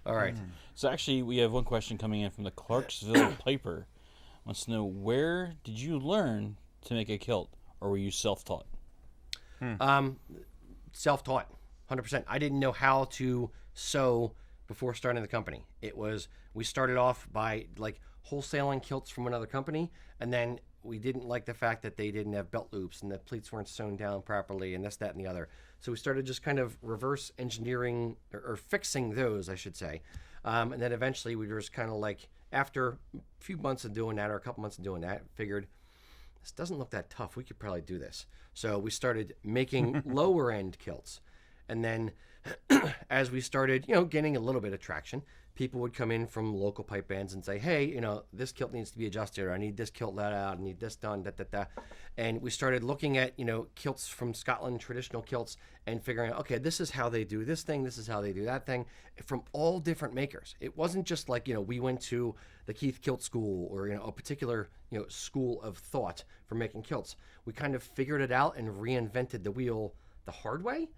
All right. So actually, we have one question coming in from the Clarksville Piper. Wants to know, where did you learn to make a kilt, or were you self-taught? Self-taught, 100%. I didn't know how to sew before starting the company. We started off by like wholesaling kilts from another company, and then we didn't like the fact that they didn't have belt loops and the pleats weren't sewn down properly and this, that, and the other. So we started just kind of reverse engineering or fixing those, I should say. And then eventually we were just kind of like, after a few months of doing that or a couple months of doing that, figured this doesn't look that tough. We could probably do this. So we started making lower end kilts. And then as we started, getting a little bit of traction, people would come in from local pipe bands and say, hey, this kilt needs to be adjusted, or I need this kilt let out, I need this done, da, da, da. And we started looking at, kilts from Scotland, traditional kilts, and figuring out, okay, this is how they do this thing, this is how they do that thing, from all different makers. It wasn't just like, we went to the Keith Kilt School or, a particular, school of thought for making kilts. We kind of figured it out and reinvented the wheel the hard way.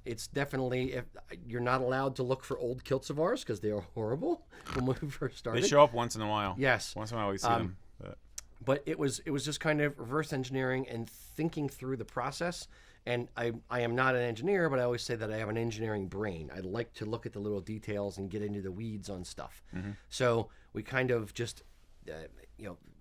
It's definitely, if you're not allowed to look for old kilts of ours because they are horrible when we first started. They show up once in a while. Yes. Once in a while we see them. But it was just kind of reverse engineering and thinking through the process. And I am not an engineer, but I always say that I have an engineering brain. I like to look at the little details and get into the weeds on stuff. Mm-hmm. So we kind of just,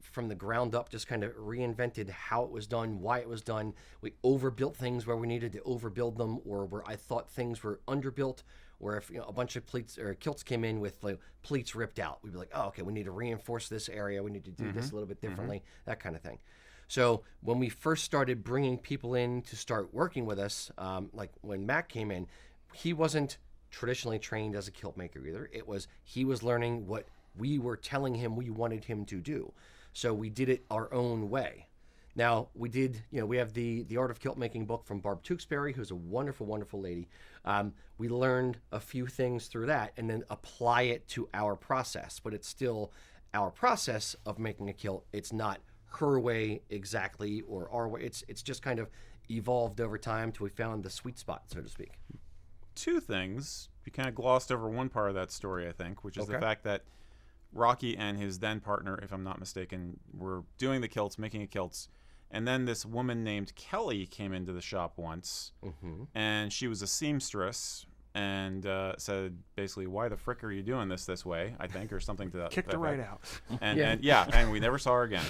from the ground up, just kind of reinvented how it was done, why it was done. We overbuilt things where we needed to overbuild them, or where I thought things were underbuilt, or if a bunch of pleats or kilts came in with like pleats ripped out, we'd be like, oh, okay, we need to reinforce this area, we need to do this a little bit differently, that kind of thing. So when we first started bringing people in to start working with us, like when Mac came in, he wasn't traditionally trained as a kilt maker either. He was learning what we were telling him we wanted him to do. So we did it our own way. Now, we have the Art of Kilt Making book from Barb Tewksbury, who's a wonderful, wonderful lady. We learned a few things through that and then apply it to our process. But it's still our process of making a kilt. It's not her way exactly or our way. It's just kind of evolved over time till we found the sweet spot, so to speak. Two things. You kind of glossed over one part of that story, I think, which is the fact that Rocky and his then partner, if I'm not mistaken, were doing the kilts, making kilts, and then this woman named Kelly came into the shop once, and she was a seamstress, and said basically, "Why the frick are you doing this way?" I think, or something to that. Kicked her right out. And we never saw her again.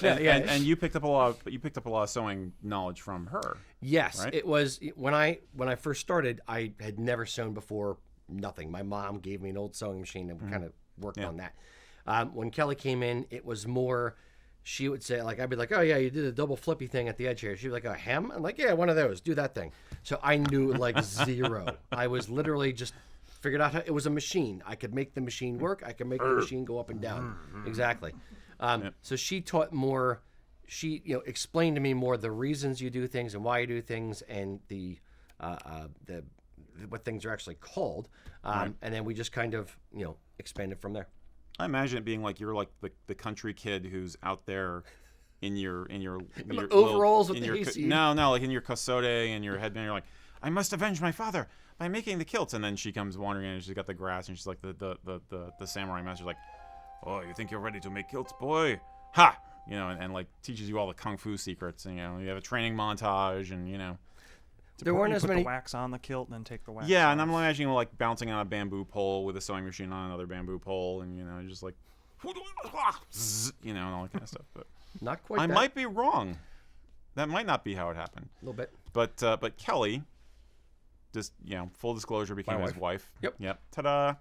And you picked up a lot of sewing knowledge from her. Yes, right? It was when I first started. I had never sewn before. Nothing. My mom gave me an old sewing machine and we kind of worked on that. When Kelly came in, it was more, she would say, like, I'd be like, oh yeah, you did a double flippy thing at the edge here. She'd be like, a hem? I'm like, yeah, one of those, do that thing. So I knew like zero. I was literally just figured out how it was a machine. I could make the machine work. I could make the machine go up and down. Exactly. So she taught more, she explained to me more the reasons you do things and why you do things and the what things are actually called, and then we just kind of expanded from there. I imagine it being like you're like the country kid who's out there in your overalls with the hayseed. No, like in your casote and your headband. You're like, I must avenge my father by making the kilts, and then she comes wandering in and she's got the grass and she's like the samurai master's like, oh, you think you're ready to make kilts, boy? Ha! And like teaches you all the kung fu secrets. And, you have a training montage and There weren't as many. The wax on the kilt and then take the wax. Yeah, off. and I'm imagining like bouncing on a bamboo pole with a sewing machine on another bamboo pole, and just like, and all that kind of stuff. But not quite. I might be wrong. That might not be how it happened. A little bit. But Kelly, just full disclosure, became his wife. Yep. Ta-da!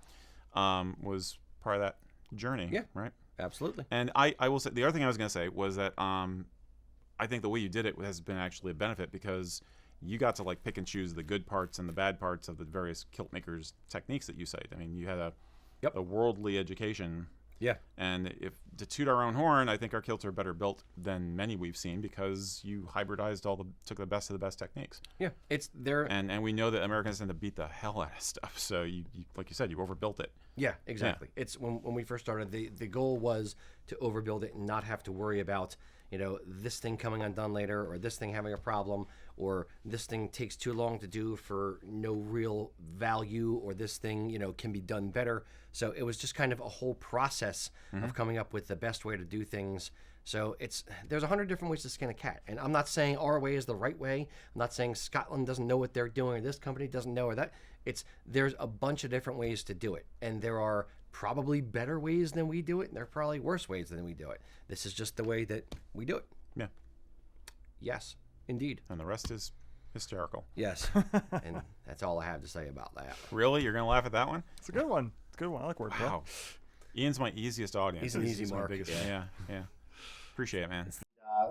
Was part of that journey. Yeah. Right. Absolutely. And I will say the other thing I was going to say was that I think the way you did it has been actually a benefit because you got to like pick and choose the good parts and the bad parts of the various kilt makers' techniques that you cite. I mean, you had a worldly education. Yeah. And if to toot our own horn, I think our kilts are better built than many we've seen because you hybridized took the best of the best techniques. Yeah, it's there. And we know that Americans tend to beat the hell out of stuff. So you like you said, you overbuilt it. Yeah, exactly. Yeah. It's when we first started, the goal was to overbuild it and not have to worry about this thing coming undone later or this thing having a problem or this thing takes too long to do for no real value, or this thing, can be done better. So it was just kind of a whole process of coming up with the best way to do things. So there's 100 different ways to skin a cat. And I'm not saying our way is the right way. I'm not saying Scotland doesn't know what they're doing, or this company doesn't know, or that. There's a bunch of different ways to do it. And there are probably better ways than we do it, and there are probably worse ways than we do it. This is just the way that we do it. Yeah. Yes, indeed. And the rest is hysterical. Yes. And that's all I have to say about that. Really? You're going to laugh at that one? It's a good one. It's a good one. I like wordplay. Wow. Ian's my easiest audience. He's an easy my mark. biggest- yeah. Appreciate it, man.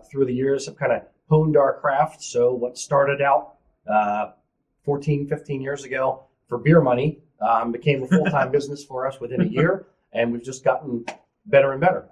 Through the years, have kind of honed our craft. So what started out 14, 15 years ago for beer money became a full-time business for us within a year, and we've just gotten better and better.